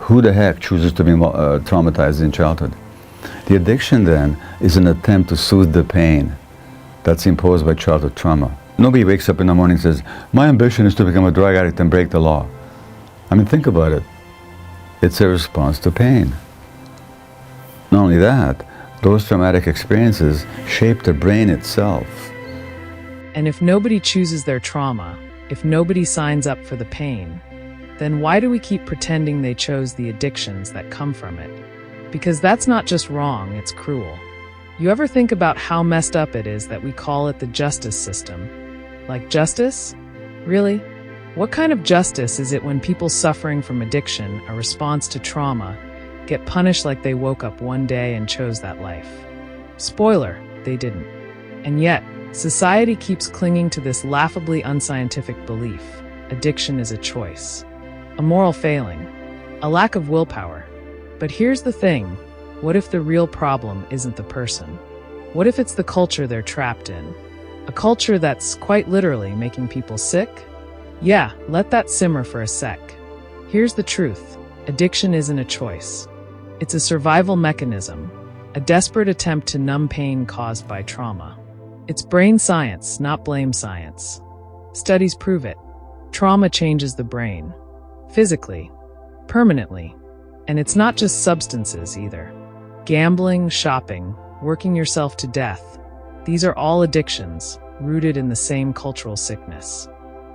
Who the heck chooses to be traumatized in childhood? The addiction then is an attempt to soothe the pain that's imposed by childhood trauma. Nobody wakes up in the morning and says, my ambition is to become a drug addict and break the law. I mean, think about it. It's a response to pain. Not only that, those traumatic experiences shape the brain itself. And if nobody chooses their trauma, if nobody signs up for the pain, then why do we keep pretending they chose the addictions that come from it? Because that's not just wrong, it's cruel. You ever think about how messed up it is that we call it the justice system? Like justice? Really? What kind of justice is it when people suffering from addiction, a response to trauma, get punished like they woke up one day and chose that life? Spoiler, they didn't. And yet, society keeps clinging to this laughably unscientific belief. Addiction is a choice, a moral failing, a lack of willpower. But here's the thing, what if the real problem isn't the person? What if it's the culture they're trapped in? A culture that's quite literally making people sick? Yeah, let that simmer for a sec. Here's the truth, addiction isn't a choice. It's a survival mechanism, a desperate attempt to numb pain caused by trauma. It's brain science, not blame science. Studies prove it. Trauma changes the brain. Physically. Permanently. And it's not just substances either. Gambling, shopping, working yourself to death. These are all addictions, rooted in the same cultural sickness.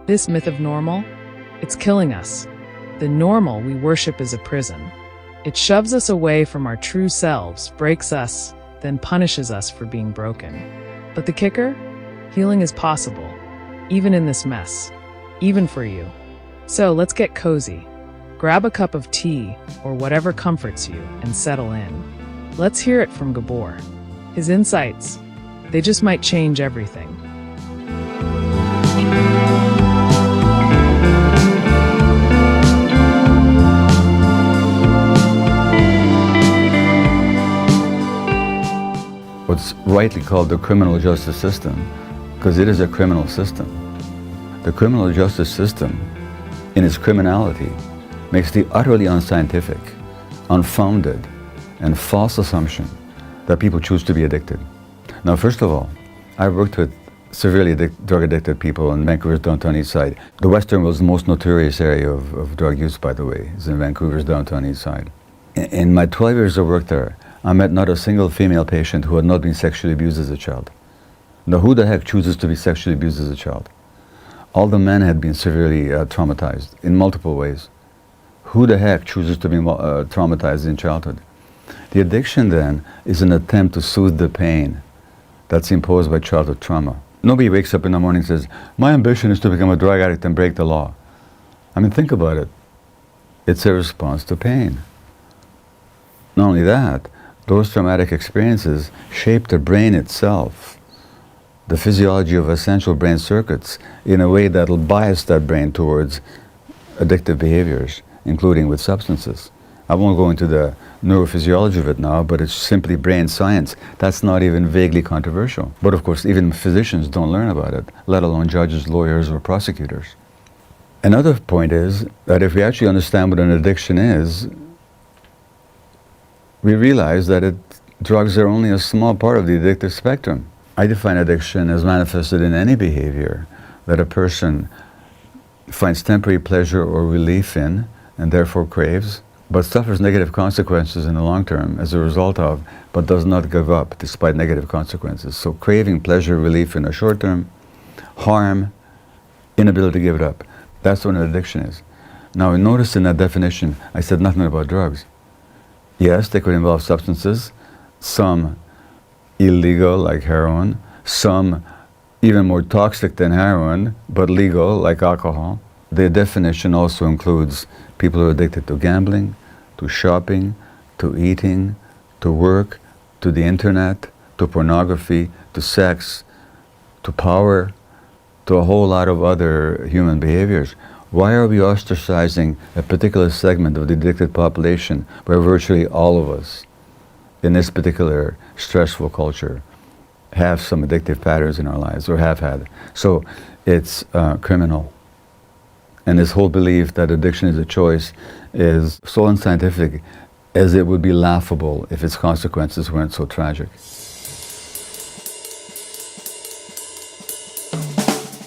This myth of normal? It's killing us. The normal we worship is a prison. It shoves us away from our true selves, breaks us, then punishes us for being broken. But the kicker? Healing is possible, even in this mess, even for you. So let's get cozy. Grab a cup of tea or whatever comforts you and settle in. Let's hear it from Gabor. His insights, they just might change everything. What's rightly called the criminal justice system, because it is a criminal system. The criminal justice system, in its criminality, makes the utterly unscientific, unfounded, and false assumption that people choose to be addicted. Now, first of all, I've worked with severely drug-addicted people in Vancouver's downtown east side. The Western world's most notorious area of drug use, by the way, is in Vancouver's downtown east side. In my 12 years of work there, I met not a single female patient who had not been sexually abused as a child. Now, who the heck chooses to be sexually abused as a child? All the men had been severely traumatized in multiple ways. Who the heck chooses to be traumatized in childhood? The addiction then is an attempt to soothe the pain that's imposed by childhood trauma. Nobody wakes up in the morning and says, my ambition is to become a drug addict and break the law. I mean, think about it. It's a response to pain. Not only that, those traumatic experiences shape the brain itself, the physiology of essential brain circuits, in a way that'll bias that brain towards addictive behaviors, including with substances. I won't go into the neurophysiology of it now, but it's simply brain science. That's not even vaguely controversial. But of course, even physicians don't learn about it, let alone judges, lawyers, or prosecutors. Another point is that if we actually understand what an addiction is, we realize that drugs are only a small part of the addictive spectrum. I define addiction as manifested in any behavior that a person finds temporary pleasure or relief in, and therefore craves, but suffers negative consequences in the long term as a result of, but does not give up despite negative consequences. So craving pleasure, relief in the short term, harm, inability to give it up. That's what an addiction is. Now, notice in that definition, I said nothing about drugs. Yes, they could involve substances, some illegal, like heroin, some even more toxic than heroin, but legal, like alcohol. The definition also includes people who are addicted to gambling, to shopping, to eating, to work, to the internet, to pornography, to sex, to power, to a whole lot of other human behaviors. Why are we ostracizing a particular segment of the addicted population where virtually all of us in this particular stressful culture have some addictive patterns in our lives or have had? So it's criminal. And this whole belief that addiction is a choice is so unscientific as it would be laughable if its consequences weren't so tragic.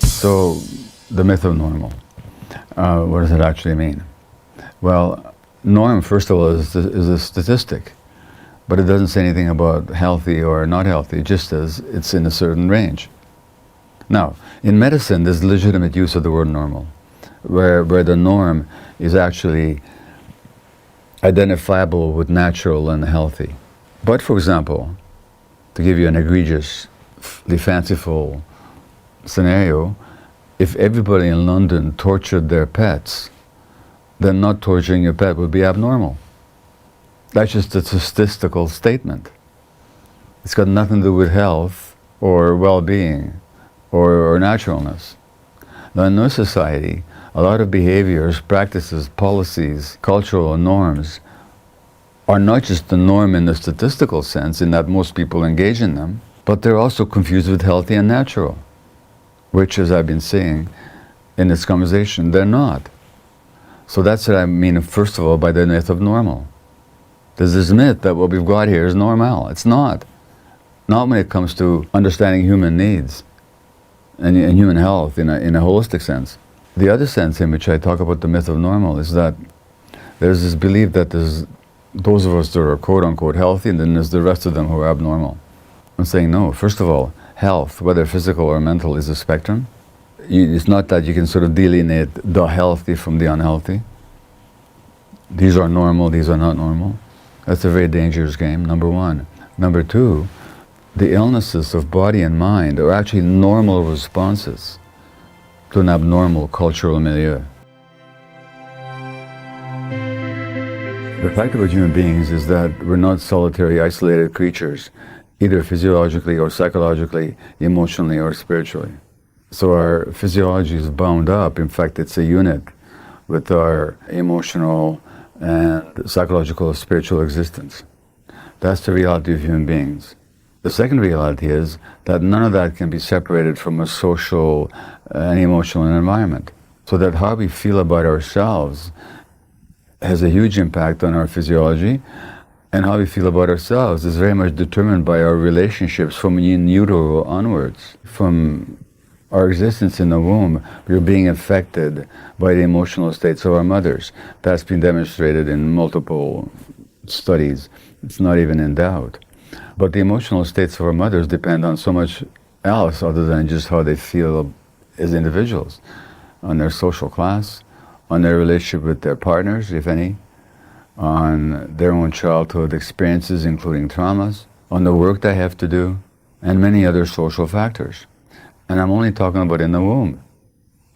So, the myth of normal. What does it actually mean? Well, norm, first of all, is a statistic, but it doesn't say anything about healthy or not healthy, just as it's in a certain range. Now, in medicine, there's legitimate use of the word normal, where the norm is actually identifiable with natural and healthy. But, for example, to give you an egregiously fanciful scenario, if everybody in London tortured their pets, then not torturing your pet would be abnormal. That's just a statistical statement. It's got nothing to do with health or well-being or naturalness. Now, in our society, a lot of behaviors, practices, policies, cultural norms are not just the norm in the statistical sense, in that most people engage in them, but they're also confused with healthy and natural, which, as I've been saying in this conversation, they're not. So that's what I mean, first of all, by the myth of normal. There's this myth that what we've got here is normal. It's not. Not when it comes to understanding human needs and human health in a holistic sense. The other sense in which I talk about the myth of normal is that there's this belief that there's those of us that are quote-unquote healthy, and then there's the rest of them who are abnormal. I'm saying no. First of all, health, whether physical or mental, is a spectrum. It's not that you can sort of delineate the healthy from the unhealthy. These are normal, these are not normal. That's a very dangerous game, number one. Number two, the illnesses of body and mind are actually normal responses to an abnormal cultural milieu. The fact about human beings is that we're not solitary, isolated creatures, either physiologically or psychologically, emotionally or spiritually. So our physiology is bound up, in fact it's a unit, with our emotional and psychological spiritual existence. That's the reality of human beings. The second reality is that none of that can be separated from a social and emotional environment. So that how we feel about ourselves has a huge impact on our physiology, and how we feel about ourselves is very much determined by our relationships from in utero onwards. From our existence in the womb, we're being affected by the emotional states of our mothers. That's been demonstrated in multiple studies. It's not even in doubt. But the emotional states of our mothers depend on so much else other than just how they feel as individuals, on their social class, on their relationship with their partners, if any, on their own childhood experiences, including traumas, on the work they have to do, and many other social factors. And I'm only talking about in the womb.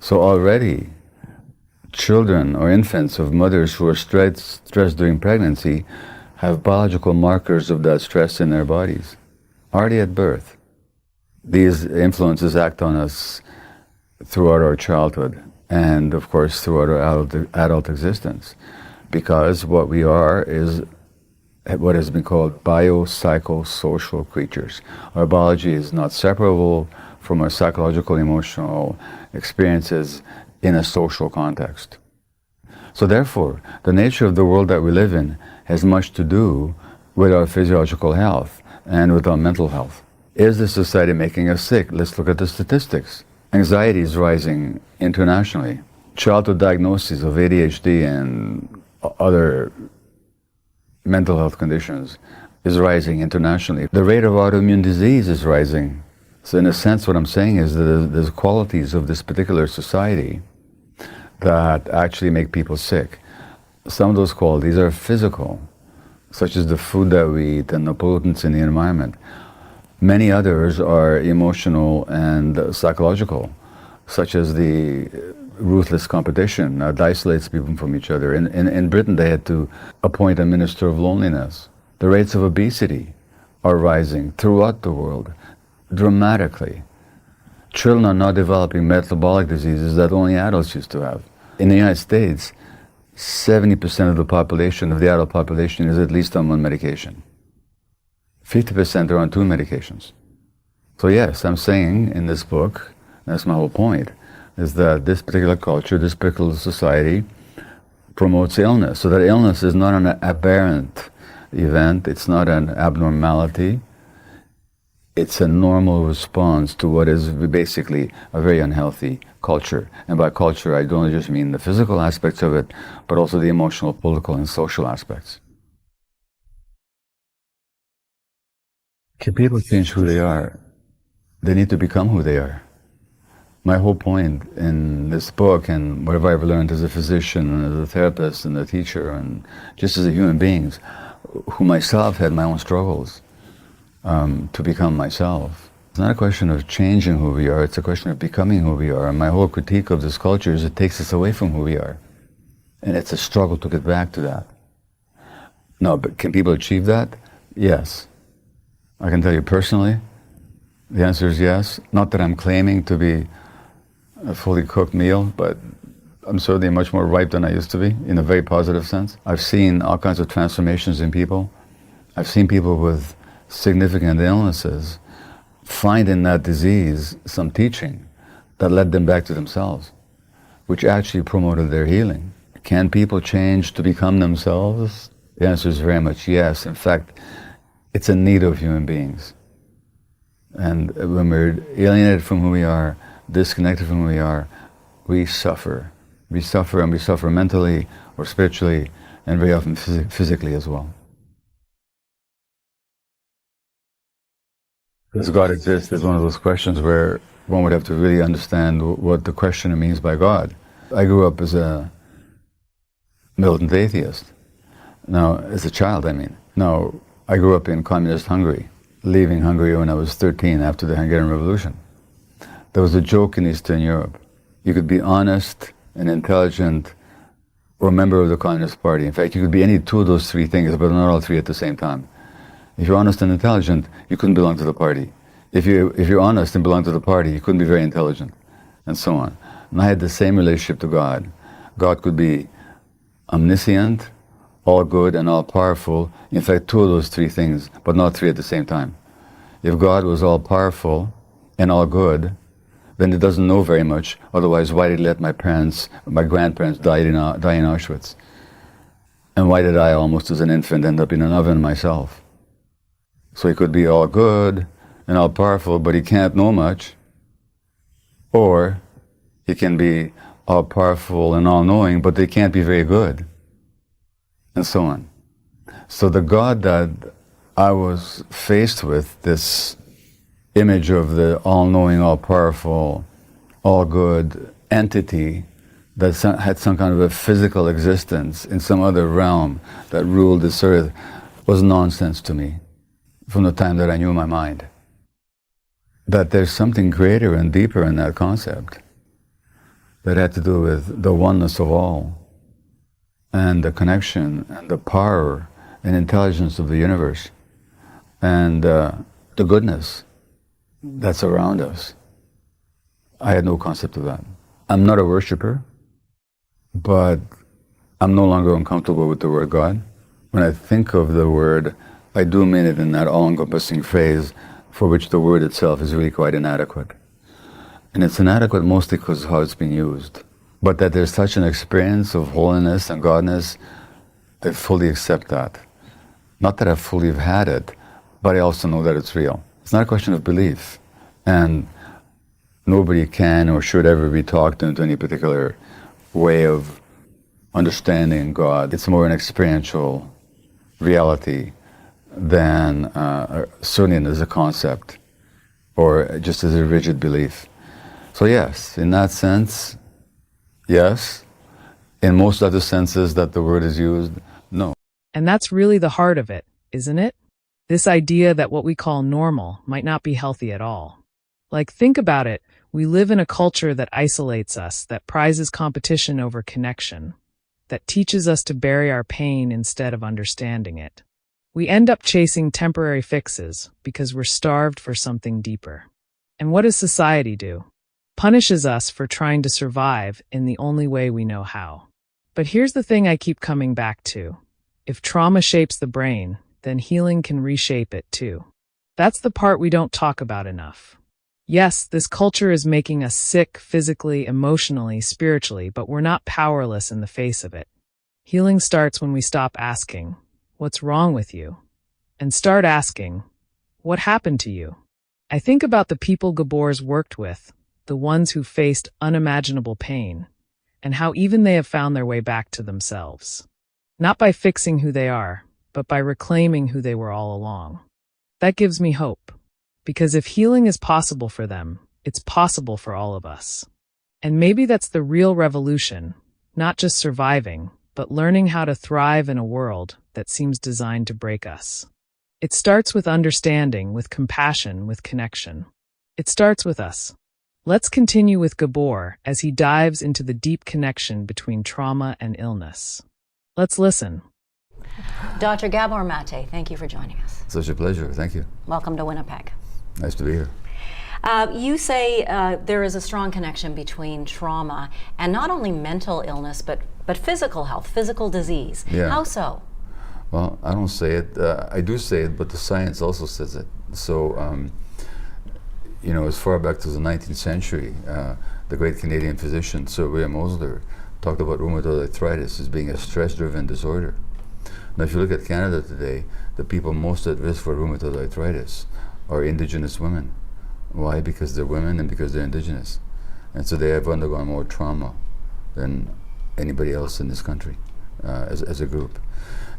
So already, children or infants of mothers who are stressed during pregnancy have biological markers of that stress in their bodies, already at birth. These influences act on us throughout our childhood and, of course, throughout our adult existence, because what we are is what has been called biopsychosocial creatures. Our biology is not separable from our psychological, emotional experiences in a social context. So therefore, the nature of the world that we live in has much to do with our physiological health and with our mental health. Is the society making us sick? Let's look at the statistics. Anxiety is rising internationally. Childhood diagnoses of ADHD and other mental health conditions is rising internationally. The rate of autoimmune disease is rising. So in a sense, what I'm saying is that there's qualities of this particular society that actually make people sick. Some of those qualities are physical, such as the food that we eat and the pollutants in the environment. Many others are emotional and psychological, such as the ruthless competition that isolates people from each other. In Britain, they had to appoint a minister of loneliness. The rates of obesity are rising throughout the world dramatically. Children are now developing metabolic diseases that only adults used to have. In the United States, 70% of the population, of the adult population, is at least on one medication. 50% are on 2 medications. So yes, I'm saying in this book, that's my whole point, is that this particular culture, this particular society promotes illness. So that illness is not an aberrant event, it's not an abnormality, it's a normal response to what is basically a very unhealthy culture. And by culture, I don't just mean the physical aspects of it, but also the emotional, political, and social aspects. Can people change who they are? They need to become who they are. My whole point in this book, and whatever I've learned as a physician and as a therapist and a teacher and just as a human being, who myself had my own struggles to become myself. It's not a question of changing who we are, it's a question of becoming who we are. And my whole critique of this culture is it takes us away from who we are. And it's a struggle to get back to that. No, but can people achieve that? Yes. I can tell you personally, the answer is yes. Not that I'm claiming to be a fully cooked meal, but I'm certainly much more ripe than I used to be, in a very positive sense. I've seen all kinds of transformations in people. I've seen people with significant illnesses find in that disease some teaching that led them back to themselves, which actually promoted their healing. Can people change to become themselves? The answer is very much yes. In fact, it's a need of human beings. And when we're alienated from who we are, disconnected from who we are, we suffer. We suffer, and we suffer mentally or spiritually, and very often physically as well. Does God exist is one of those questions where one would have to really understand what the questioner means by God. I grew up as a militant atheist. Now, as a child, I mean. Now, I grew up in communist Hungary, leaving Hungary when I was 13 after the Hungarian Revolution. There was a joke in Eastern Europe. You could be honest and intelligent or a member of the Communist Party. In fact, you could be any two of those three things, but not all three at the same time. If you're honest and intelligent, you couldn't belong to the party. If you're honest and belong to the party, you couldn't be very intelligent, and so on. And I had the same relationship to God. God could be omniscient, all good, and all powerful. In fact, two of those three things, but not three at the same time. If God was all powerful and all good, then He doesn't know very much. Otherwise, why did He let my grandparents die in Auschwitz? And why did I, almost as an infant, end up in an oven myself? So He could be all good and all powerful, but He can't know much. Or He can be all powerful and all knowing, but they can't be very good. And so on. So the God that I was faced with, this image of the all-knowing, all-powerful, all-good entity that had some kind of a physical existence in some other realm that ruled this earth, was nonsense to me from the time that I knew my mind. That there's something greater and deeper in that concept that had to do with the oneness of all and the connection and the power and intelligence of the universe and the goodness that's around us. I had no concept of that. I'm not a worshiper, but I'm no longer uncomfortable with the word God. When I think of the word, I do mean it in that all-encompassing phrase for which the word itself is really quite inadequate. And it's inadequate mostly because of how it's been used. But that there's such an experience of holiness and godness, I fully accept that. Not that I fully have had it, but I also know that it's real. It's not a question of belief. And nobody can or should ever be talked into any particular way of understanding God. It's more an experiential reality than certainly as a concept or just as a rigid belief. So yes, in that sense, yes. In most other senses that the word is used, no. And that's really the heart of it, isn't it? This idea that what we call normal might not be healthy at all. Like, think about it. We live in a culture that isolates us, that prizes competition over connection, that teaches us to bury our pain instead of understanding it. We end up chasing temporary fixes because we're starved for something deeper. And what does society do? Punishes us for trying to survive in the only way we know how. But here's the thing I keep coming back to. If trauma shapes the brain, then healing can reshape it too. That's the part we don't talk about enough. Yes, this culture is making us sick physically, emotionally, spiritually, but we're not powerless in the face of it. Healing starts when we stop asking, "What's wrong with you?" and start asking, "What happened to you?" I think about the people Gabor's worked with, the ones who faced unimaginable pain, and how even they have found their way back to themselves. Not by fixing who they are, but by reclaiming who they were all along. That gives me hope, because if healing is possible for them, it's possible for all of us. And maybe that's the real revolution, not just surviving, but learning how to thrive in a world that seems designed to break us. It starts with understanding, with compassion, with connection. It starts with us. Let's continue with Gabor as he dives into the deep connection between trauma and illness. Let's listen. Dr. Gabor Mate, thank you for joining us. Such a pleasure. Thank you. Welcome to Winnipeg. Nice to be here. You say there is a strong connection between trauma and not only mental illness, but physical health, physical disease. Yeah. How so? Well, I don't say it. I do say it, but the science also says it. So, as far back to the 19th century, the great Canadian physician, Sir William Osler, talked about rheumatoid arthritis as being a stress-driven disorder. Now, if you look at Canada today, the people most at risk for rheumatoid arthritis are Indigenous women. Why? Because they're women and because they're Indigenous. And so they have undergone more trauma than anybody else in this country as a group.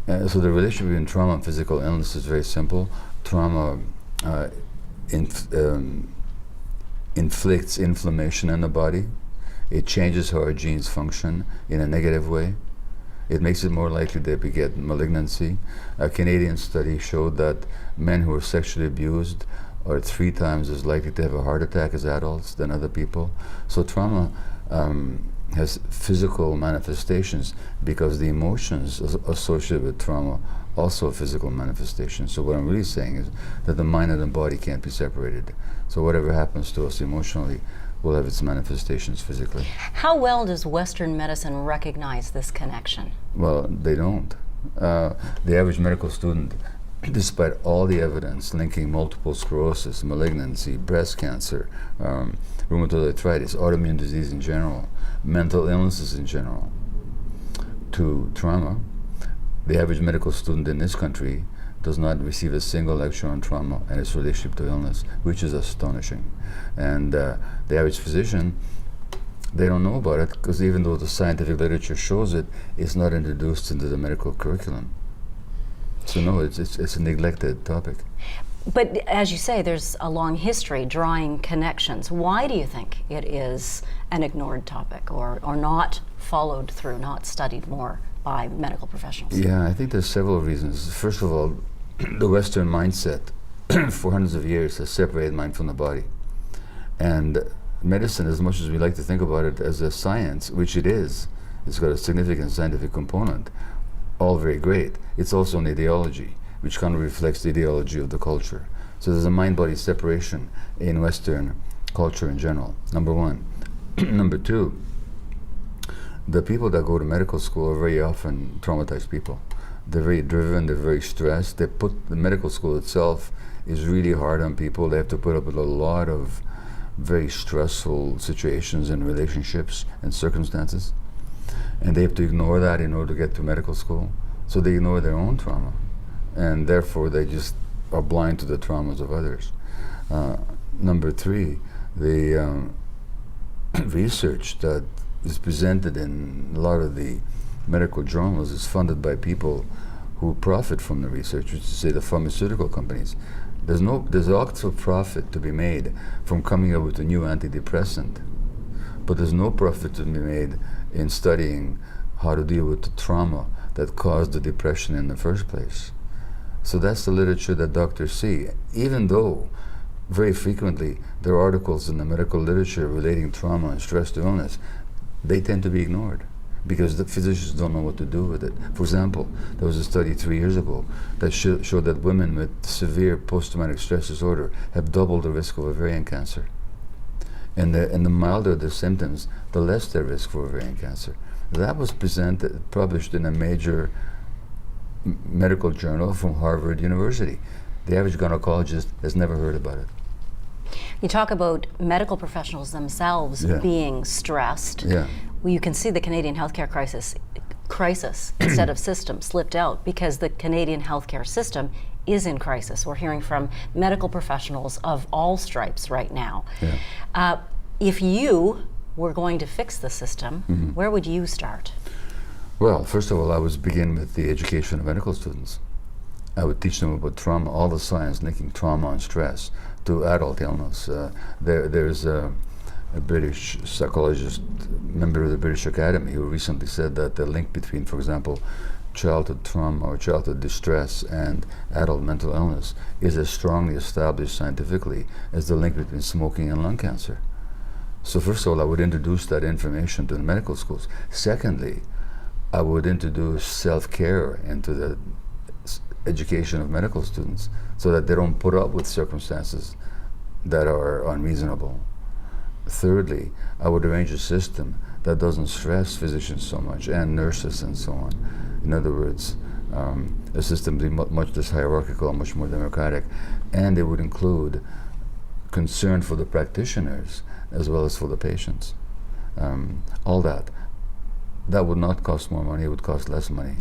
So the relationship between trauma and physical illness is very simple. Trauma inflicts inflammation in the body. It changes how our genes function in a negative way. It makes it more likely that we get malignancy. A Canadian study showed that men who are sexually abused are 3 times as likely to have a heart attack as adults than other people. So trauma has physical manifestations because the emotions associated with trauma also have physical manifestations. So what I'm really saying is that the mind and the body can't be separated. So whatever happens to us emotionally will have its manifestations physically. How well does Western medicine recognize this connection? Well, they don't. The average medical student, despite all the evidence linking multiple sclerosis, malignancy, breast cancer, rheumatoid arthritis, autoimmune disease in general, mental illnesses in general, to trauma, the average medical student in this country does not receive a single lecture on trauma and its relationship to illness, which is astonishing. And the average physician, they don't know about it because even though the scientific literature shows it, it's not introduced into the medical curriculum. So no, it's a neglected topic. But as you say, there's a long history drawing connections. Why do you think it is an ignored topic or not followed through, not studied more by medical professionals? Yeah, I think there's several reasons. First of all, the Western mindset for hundreds of years has separated mind from the body. And medicine, as much as we like to think about it as a science, which it is, it's got a significant scientific component, all very great. It's also an ideology, which kind of reflects the ideology of the culture. So there's a mind-body separation in Western culture in general, number one. Number two, the people that go to medical school are very often traumatized people. They're very driven, they're very stressed. The medical school itself is really hard on people. They have to put up with a lot of very stressful situations and relationships and circumstances. And they have to ignore that in order to get to medical school. So they ignore their own trauma. And therefore they just are blind to the traumas of others. Number three, the research that is presented in a lot of the medical journals is funded by people who profit from the research, which is to say the pharmaceutical companies. There's lots of profit to be made from coming up with a new antidepressant, but there's no profit to be made in studying how to deal with the trauma that caused the depression in the first place. So that's the literature that doctors see, even though very frequently there are articles in the medical literature relating trauma and stress to illness. They tend to be ignored because the physicians don't know what to do with it. For example, there was a study 3 years ago that showed that women with severe post-traumatic stress disorder have double the risk of ovarian cancer. And the milder the symptoms, the less their risk for ovarian cancer. That was published in a major medical journal from Harvard University. The average gynecologist has never heard about it. You talk about medical professionals themselves Yeah. being stressed. Yeah. Well, you can see the Canadian healthcare crisis instead of system slipped out because the Canadian healthcare system is in crisis. We're hearing from medical professionals of all stripes right now. Yeah. If you were going to fix the system, where would you start? Well, first of all, I would begin with the education of medical students. I would teach them about trauma, all the science linking trauma and stress to adult illness. There's a British psychologist, member of the British Academy, who recently said that the link between, for example, childhood trauma or childhood distress and adult mental illness is as strongly established scientifically as the link between smoking and lung cancer. So first of all, I would introduce that information to the medical schools. Secondly, I would introduce self-care into the education of medical students so that they don't put up with circumstances that are unreasonable. Thirdly, I would arrange a system that doesn't stress physicians so much and nurses and so on. In other words, a system be much less hierarchical, much more democratic, and it would include concern for the practitioners as well as for the patients. All that would not cost more money, it would cost less money.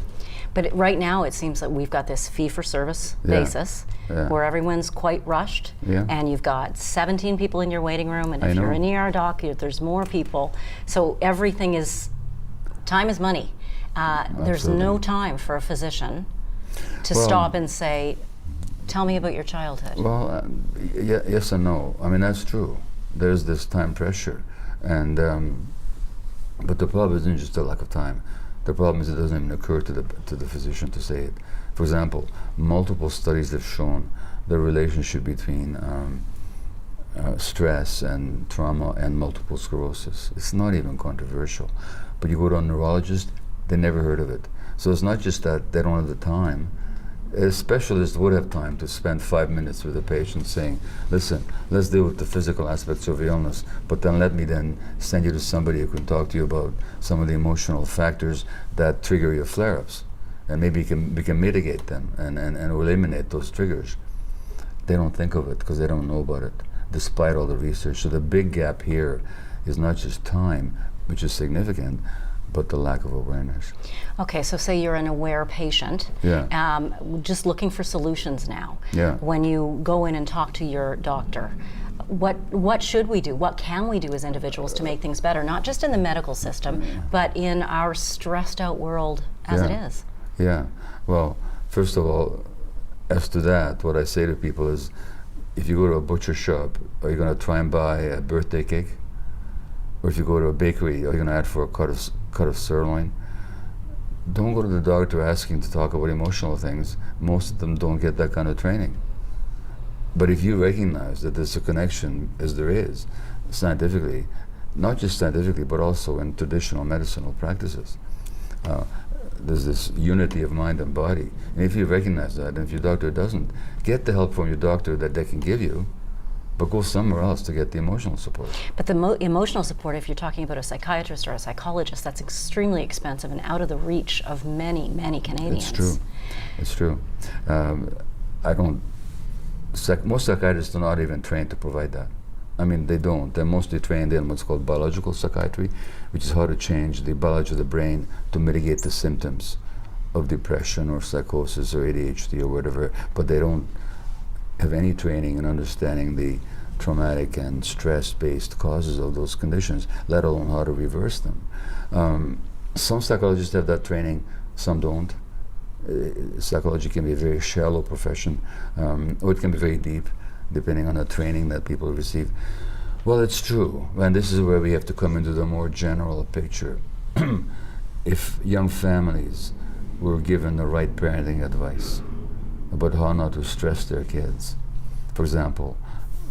But right now it seems that we've got this fee-for-service basis where everyone's quite rushed, and you've got 17 people in your waiting room, and if you're an ER doc, there's more people. So everything is, time is money. There's no time for a physician to stop and say, tell me about your childhood. Well, yes and no. I mean, that's true. There's this time pressure, and but the problem isn't just a lack of time. The problem is it doesn't even occur to the physician to say it. For example, multiple studies have shown the relationship between stress and trauma and multiple sclerosis. It's not even controversial. But you go to a neurologist, they never heard of it. So it's not just that they don't have the time. A specialist would have time to spend 5 minutes with a patient saying, listen, let's deal with the physical aspects of your illness, but then let me then send you to somebody who can talk to you about some of the emotional factors that trigger your flare-ups. And maybe we can mitigate them and eliminate those triggers. They don't think of it because they don't know about it, despite all the research. So the big gap here is not just time, which is significant, but the lack of awareness. Okay, so say you're an aware patient, just looking for solutions now. Yeah. When you go in and talk to your doctor, what should we do? What can we do as individuals to make things better? Not just in the medical system, but in our stressed out world as it is. Yeah, well, first of all, as to that, what I say to people is, if you go to a butcher shop, are you going to try and buy a birthday cake? Or if you go to a bakery, are you going to ask for a cut of sirloin? Don't go to the doctor asking to talk about emotional things. Most of them don't get that kind of training. But if you recognize that there's a connection, as there is, scientifically, not just scientifically, but also in traditional medicinal practices, there's this unity of mind and body. And if you recognize that, and if your doctor doesn't, get the help from your doctor that they can give you, but go somewhere else to get the emotional support. But the emotional support, if you're talking about a psychiatrist or a psychologist, that's extremely expensive and out of the reach of many, many Canadians. It's true. It's true. Most psychiatrists are not even trained to provide that. I mean, they don't. They're mostly trained in what's called biological psychiatry, which is how to change the biology of the brain to mitigate the symptoms of depression or psychosis or ADHD or whatever, but they don't have any training in understanding the traumatic and stress-based causes of those conditions, let alone how to reverse them. Some psychologists have that training, some don't. Psychology can be a very shallow profession, or it can be very deep, depending on the training that people receive. Well, it's true, and this is where we have to come into the more general picture. If young families were given the right parenting advice about how not to stress their kids. For example,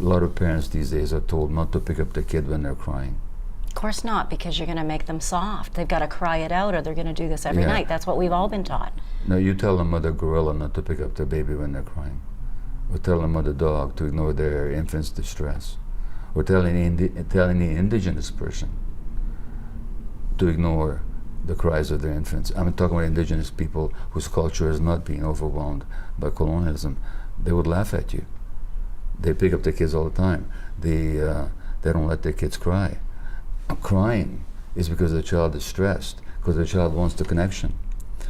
a lot of parents these days are told not to pick up their kid when they're crying. Of course not, because you're going to make them soft. They've got to cry it out, or they're going to do this every night. That's what we've all been taught. No, you tell a mother gorilla not to pick up their baby when they're crying. Or tell a mother dog to ignore their infant's distress. Or tell any indigenous person to ignore the cries of their infants. I'm talking about indigenous people whose culture has not been overwhelmed by colonialism. They would laugh at you. They pick up their kids all the time. They don't let their kids cry. Crying is because the child is stressed, because the child wants the connection.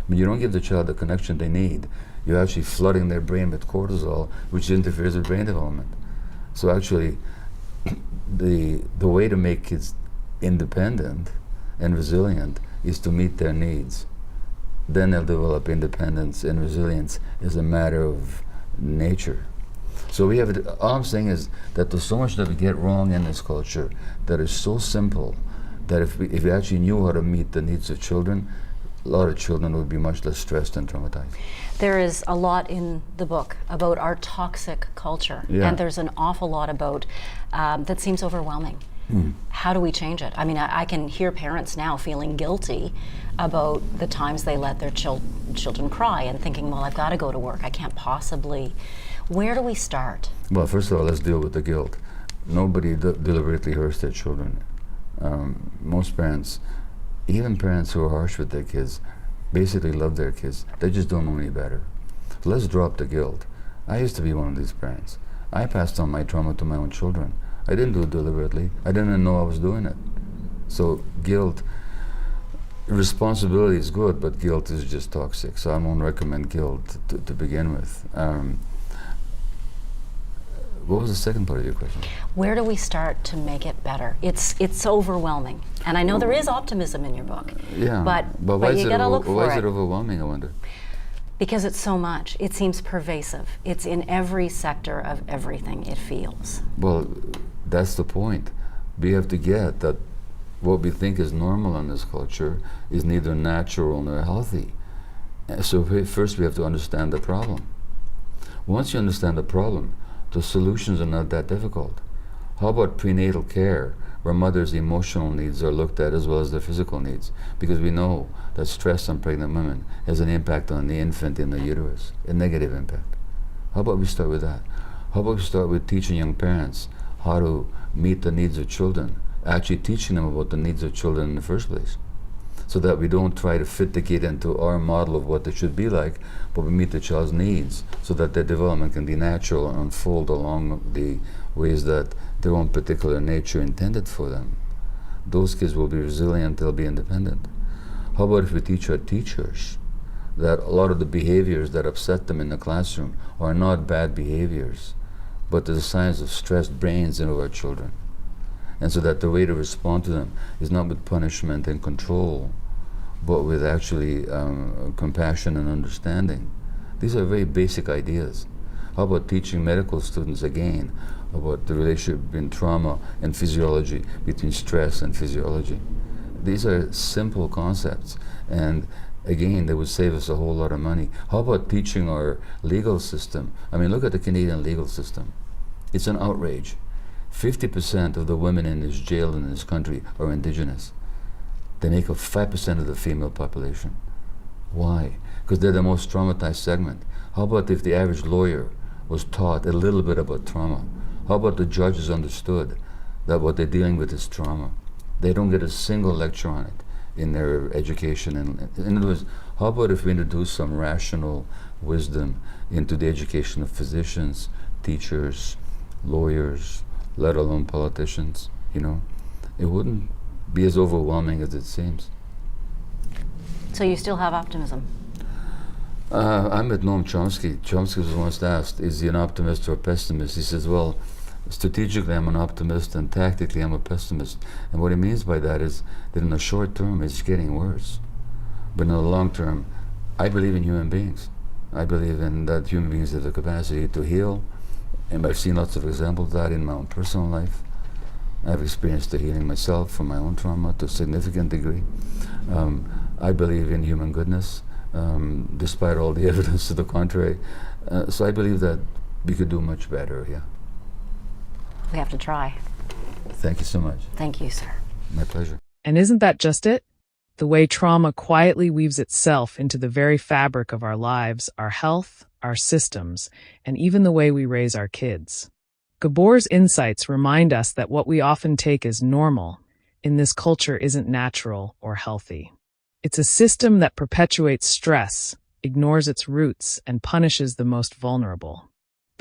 When you don't give the child the connection they need, you're actually flooding their brain with cortisol, which interferes with brain development. So actually, the way to make kids independent and resilient is to meet their needs. Then they'll develop independence and resilience as a matter of nature. So we have, all I'm saying is that there's so much that we get wrong in this culture that is so simple that if we actually knew how to meet the needs of children, a lot of children would be much less stressed and traumatized. There is a lot in the book about our toxic culture, and there's an awful lot about that seems overwhelming. How do we change it? I mean, I can hear parents now feeling guilty about the times they let their children cry and thinking, well, I've got to go to work. I can't possibly. Where do we start? Well, first of all, let's deal with the guilt. Nobody deliberately hurts their children. Most parents, even parents who are harsh with their kids, basically love their kids. They just don't know any better. So let's drop the guilt. I used to be one of these parents. I passed on my trauma to my own children. I didn't do it deliberately. I didn't know I was doing it. So guilt, responsibility is good, but guilt is just toxic. So I won't recommend guilt to begin with. What was the second part of your question? Where do we start to make it better? It's overwhelming, and I know there is optimism in your book. Yeah, but why you gotta look for it. Why is it overwhelming, I wonder? Because it's so much. It seems pervasive. It's in every sector of everything it feels. Well, that's the point. We have to get that what we think is normal in this culture is neither natural nor healthy. So first we have to understand the problem. Once you understand the problem, the solutions are not that difficult. How about prenatal care, where mothers' emotional needs are looked at as well as their physical needs? Because we know that stress on pregnant women has an impact on the infant in the uterus, a negative impact. How about we start with that? How about we start with teaching young parents how to meet the needs of children, actually teaching them about the needs of children in the first place, so that we don't try to fit the kid into our model of what they should be like, but we meet the child's needs so that their development can be natural and unfold along the ways that their own particular nature intended for them. Those kids will be resilient, they'll be independent. How about if we teach our teachers that a lot of the behaviors that upset them in the classroom are not bad behaviors, but the signs of stressed brains in our children? And so that the way to respond to them is not with punishment and control, but with actually compassion and understanding. These are very basic ideas. How about teaching medical students again about the relationship between trauma and physiology, between stress and physiology? These are simple concepts, and again, they would save us a whole lot of money. How about teaching our legal system? I mean, look at the Canadian legal system. It's an outrage. 50% of the women in this jail in this country are Indigenous. They make up 5% of the female population. Why? Because they're the most traumatized segment. How about if the average lawyer was taught a little bit about trauma? How about the judges understood that what they're dealing with is trauma? They don't get a single lecture on it in their education. In other words, how about if we introduce some rational wisdom into the education of physicians, teachers, lawyers, let alone politicians, you know? It wouldn't be as overwhelming as it seems. So you still have optimism? I'm with Noam Chomsky. Chomsky was once asked, is he an optimist or a pessimist? He says, well, strategically I'm an optimist and tactically I'm a pessimist. And what he means by that is that in the short term it's getting worse. But in the long term, I believe in human beings. I believe in that human beings have the capacity to heal. And I've seen lots of examples of that in my own personal life. I've experienced the healing myself from my own trauma to a significant degree. I believe in human goodness, despite all the evidence to the contrary. So I believe that we could do much better, yeah. We have to try. Thank you so much. Thank you, sir. My pleasure. And isn't that just it? The way trauma quietly weaves itself into the very fabric of our lives, our health, our systems, and even the way we raise our kids. Gabor's insights remind us that what we often take as normal in this culture isn't natural or healthy. It's a system that perpetuates stress, ignores its roots, and punishes the most vulnerable.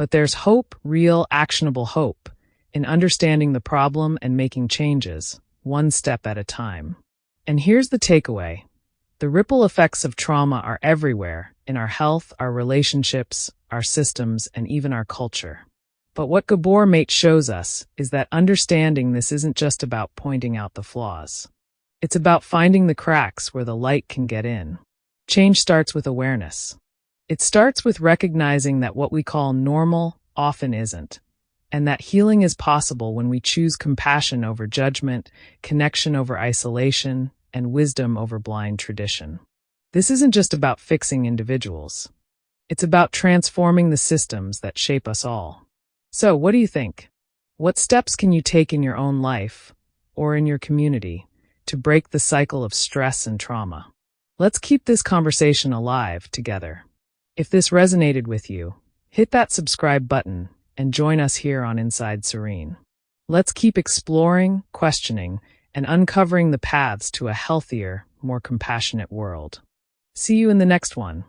But there's hope, real, actionable hope, in understanding the problem and making changes, one step at a time. And here's the takeaway. The ripple effects of trauma are everywhere, in our health, our relationships, our systems, and even our culture. But what Gabor Mate shows us is that understanding this isn't just about pointing out the flaws. It's about finding the cracks where the light can get in. Change starts with awareness. It starts with recognizing that what we call normal often isn't, and that healing is possible when we choose compassion over judgment, connection over isolation, and wisdom over blind tradition. This isn't just about fixing individuals. It's about transforming the systems that shape us all. So, what do you think? What steps can you take in your own life, or in your community, to break the cycle of stress and trauma? Let's keep this conversation alive together. If this resonated with you, hit that subscribe button and join us here on Inside Serene. Let's keep exploring, questioning, and uncovering the paths to a healthier, more compassionate world. See you in the next one.